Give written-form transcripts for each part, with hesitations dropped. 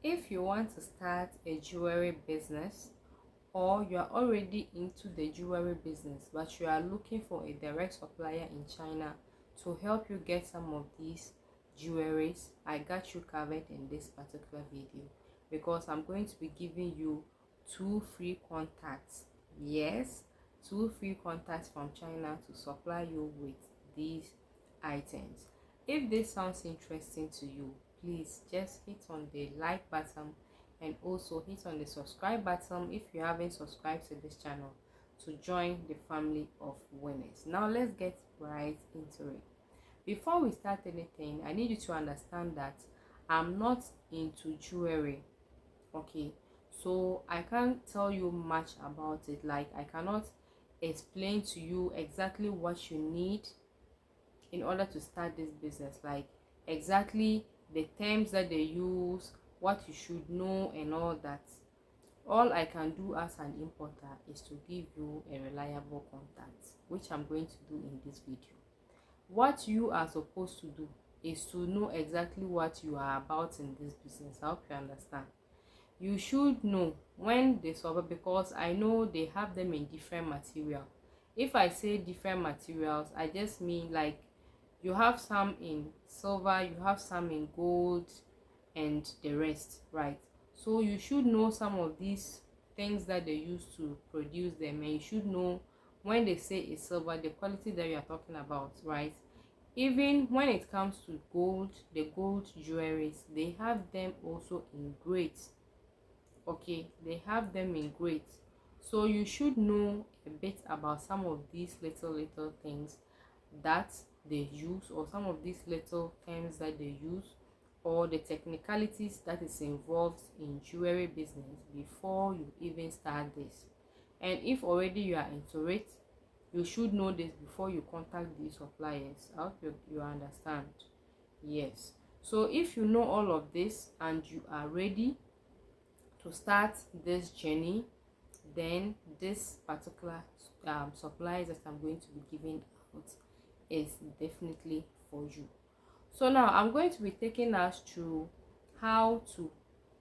If you want to start a jewelry business, or you are already into the jewelry business but you are looking for a direct supplier in China to help you get some of these jewelries, I got you covered in this particular video, because I'm going to be giving you 2 free contacts. Yes, 2 free contacts from China to supply you with these items. If this sounds interesting to you, please just hit on the like button and also hit on the subscribe button if you haven't subscribed to this channel to join the family of winners. Now let's get right into it. Before we start anything, I need you to understand that I'm not into jewelry, okay? So I can't tell you much about it. Like, I cannot explain to you exactly what you need in order to start this business, like exactly the terms that they use, what you should know and all that. All I can do as an importer is to give you a reliable contact, which I'm going to do in this video. What you are supposed to do is to know exactly what you are about in this business. I hope you understand. You should know when they survey, because I know they have them in different material. If I say different materials, I just mean like you have some in silver, you have some in gold and the rest, right? So you should know some of these things that they use to produce them, and you should know when they say it's silver, the quality that you are talking about, right? Even when it comes to gold, the gold jewelries, they have them also in grades. Okay, they have them in grades. So you should know a bit about some of these little things that they use, or some of these little terms that they use, or the technicalities that is involved in jewelry business before you even start this. And if already you are into it, you should know this before you contact these suppliers. I hope you understand. Yes, so if you know all of this and you are ready to start this journey, then this particular supplies that I'm going to be giving out is definitely for you. So now I'm going to be taking us through how to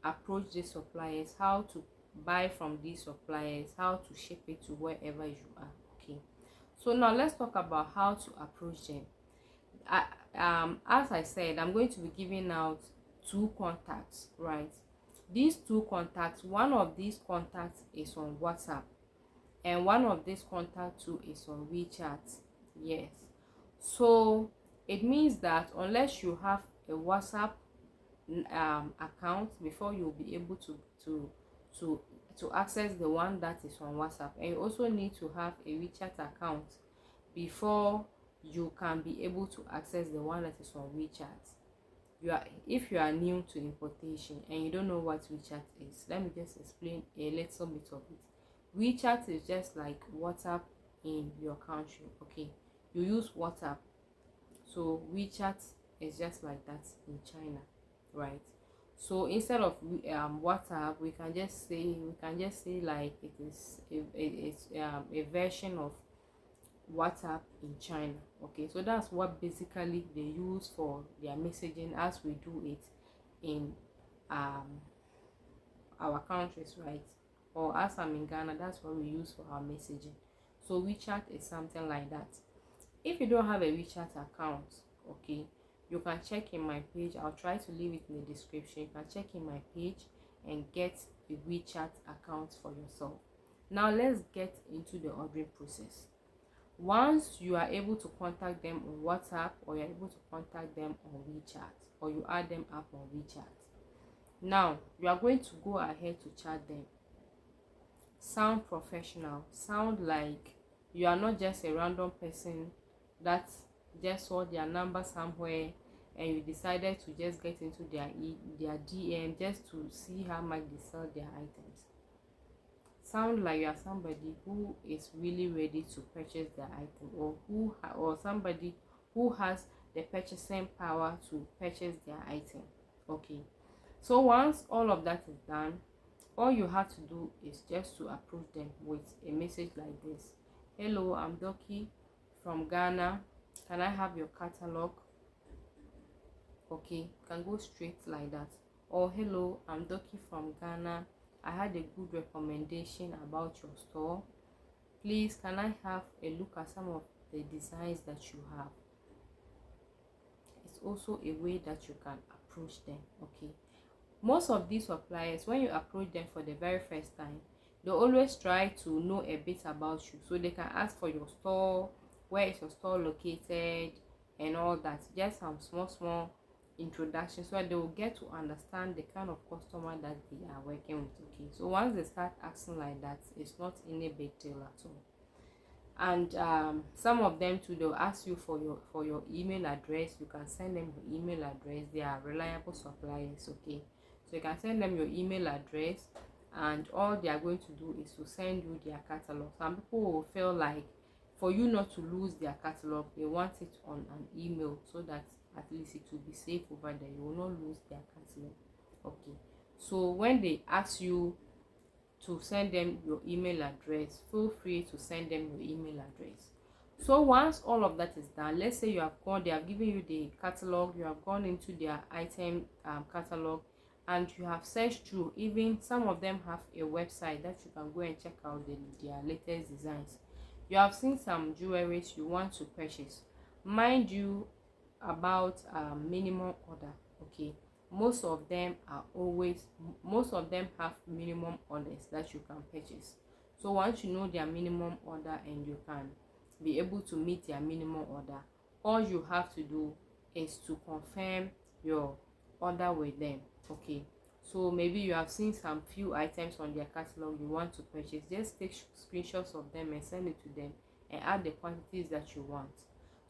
approach these suppliers, how to buy from these suppliers, how to ship it to wherever you are. Okay, so now let's talk about how to approach them. As I said, I'm going to be giving out 2 contacts, right? These 2 contacts, one of these contacts is on WhatsApp, and one of these contacts too is on WeChat. Yes, so it means that unless you have a WhatsApp account, before you'll be able to to access the one that is on WhatsApp, and you also need to have a WeChat account before you can be able to access the one that is on WeChat. If you are new to importation and you don't know what WeChat is, let me just explain a little bit of it. WeChat is just like WhatsApp in your country. Okay, you use WhatsApp, so WeChat is just like that in China, right? So instead of WhatsApp, we can just say like it's a version of WhatsApp in China. Okay, so that's what basically they use for their messaging, as we do it in our countries, right? Or as I'm in Ghana, that's what we use for our messaging. So WeChat is something like that. If you don't have a WeChat account, okay, you can check in my page. I'll try to leave it in the description. You can check in my page and get a WeChat account for yourself. Now let's get into the ordering process. Once you are able to contact them on WhatsApp, or you're able to contact them on WeChat, or you add them up on WeChat, now you are going to go ahead to chat them. Sound professional, sound like you are not just a random person that just saw their number somewhere and you decided to just get into their DM just to see how much they sell their items. Sound like you are somebody who is really ready to purchase their item, or somebody who has the purchasing power to purchase their item. Okay, so once all of that is done, all you have to do is just to approve them with a message like this: hello, I'm Dorkie from Ghana, can I have your catalog? Okay, you can go straight like that. or hello, I'm Dorkie from Ghana. I had a good recommendation about your store. Please, can I have a look at some of the designs that you have? It's also a way that you can approach them. Okay, most of these suppliers, when you approach them for the very first time, they always try to know a bit about you, so they can ask for your store, where is your store located, and all that. Just some small introduction, so that they will get to understand the kind of customer that they are working with. Okay, so once they start asking like that, it's not any big deal at all. And some of them too, they'll ask you for your email address. You can send them your email address. They are reliable suppliers. Okay, so you can send them your email address, and all they are going to do is to send you their catalog. Some people will feel like for you not to lose their catalog, they want it on an email, so that at least it will be safe over there. You will not lose their catalog. Okay, so when they ask you to send them your email address, feel free to send them your email address. So once all of that is done, let's say you have gone, they have given you the catalog, you have gone into their item catalog, and you have searched through. Even some of them have a website that you can go and check out their latest designs. You have seen some jewelries you want to purchase. Mind you, about minimum order. Okay, most of them have minimum orders that you can purchase. So once you know their minimum order and you can be able to meet their minimum order, all you have to do is to confirm your order with them. Okay, so maybe you have seen some few items on their catalog you want to purchase. Just take screenshots of them and send it to them, and add the quantities that you want.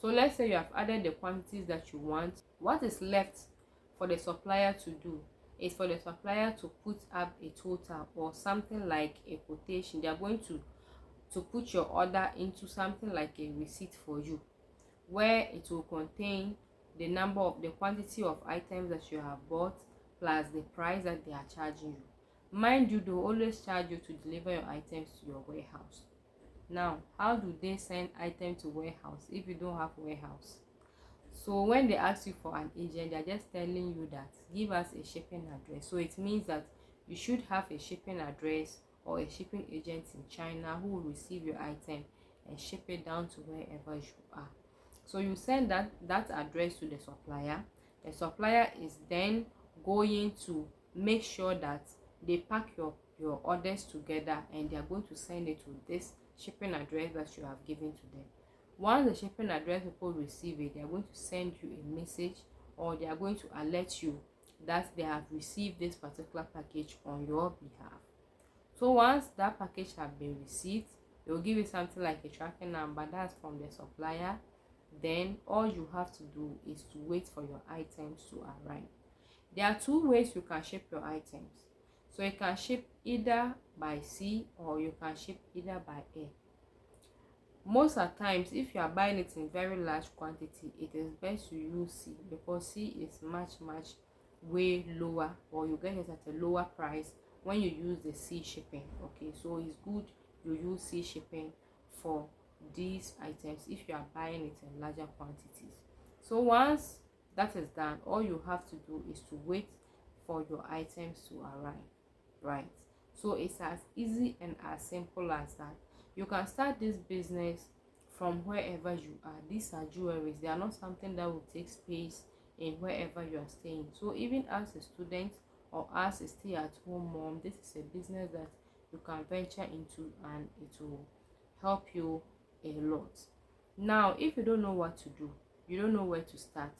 So let's say you have added the quantities that you want. What is left for the supplier to do is for the supplier to put up a total, or something like a quotation. They are going to put your order into something like a receipt for you, where it will contain the quantity of items that you have bought, plus the price that they are charging you. Mind you, they will always charge you to deliver your items to your warehouse. Now, how do they send items to warehouse if you don't have warehouse? So when they ask you for an agent, they're just telling you that give us a shipping address. So it means that you should have a shipping address or a shipping agent in China who will receive your item and ship it down to wherever you are. So you send that address to the supplier. The supplier is then going to make sure that they pack your orders together, and they are going to send it to this shipping address that you have given to them. Once the shipping address people receive it, they are going to send you a message, or they are going to alert you that they have received this particular package on your behalf. So once that package has been received, they will give you something like a tracking number. That's from the supplier. Then all you have to do is to wait for your items to arrive. There are two ways you can ship your items. So you can ship either by sea, or you can ship either by air. Most of the times, if you are buying it in very large quantity, it is best to use sea, because sea is much way lower, or you get it at a lower price when you use the sea shipping. Okay, so it's good you use sea shipping for these items if you are buying it in larger quantities. So once that is done, all you have to do is to wait for your items to arrive, right? So it's as easy and as simple as that. You can start this business from wherever you are. These are jewelries. They are not something that will take space in wherever you are staying. So even as a student or as a stay-at-home mom, this is a business that you can venture into, and it will help you a lot. Now, if you don't know what to do, you don't know where to start,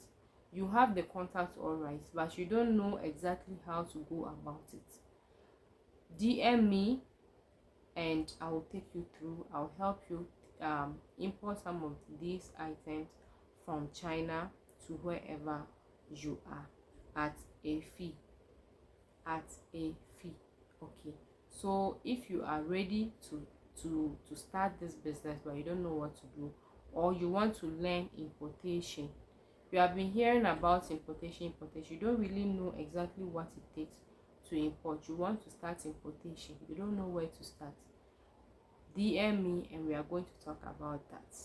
you have the contact all right, but you don't know exactly how to go about it, DM me and I will take you through. I'll help you import some of these items from China to wherever you are at a fee. Okay, so if you are ready to start this business but you don't know what to do, or you want to learn importation, you have been hearing about importation, you don't really know exactly what it takes to import, you want to start importation, you don't know where to start, DM me and we are going to talk about that.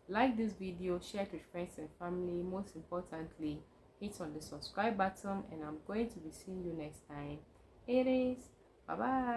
Like this video, share it with friends and family. Most importantly, hit on the subscribe button, and I'm going to be seeing you next time. It is bye bye.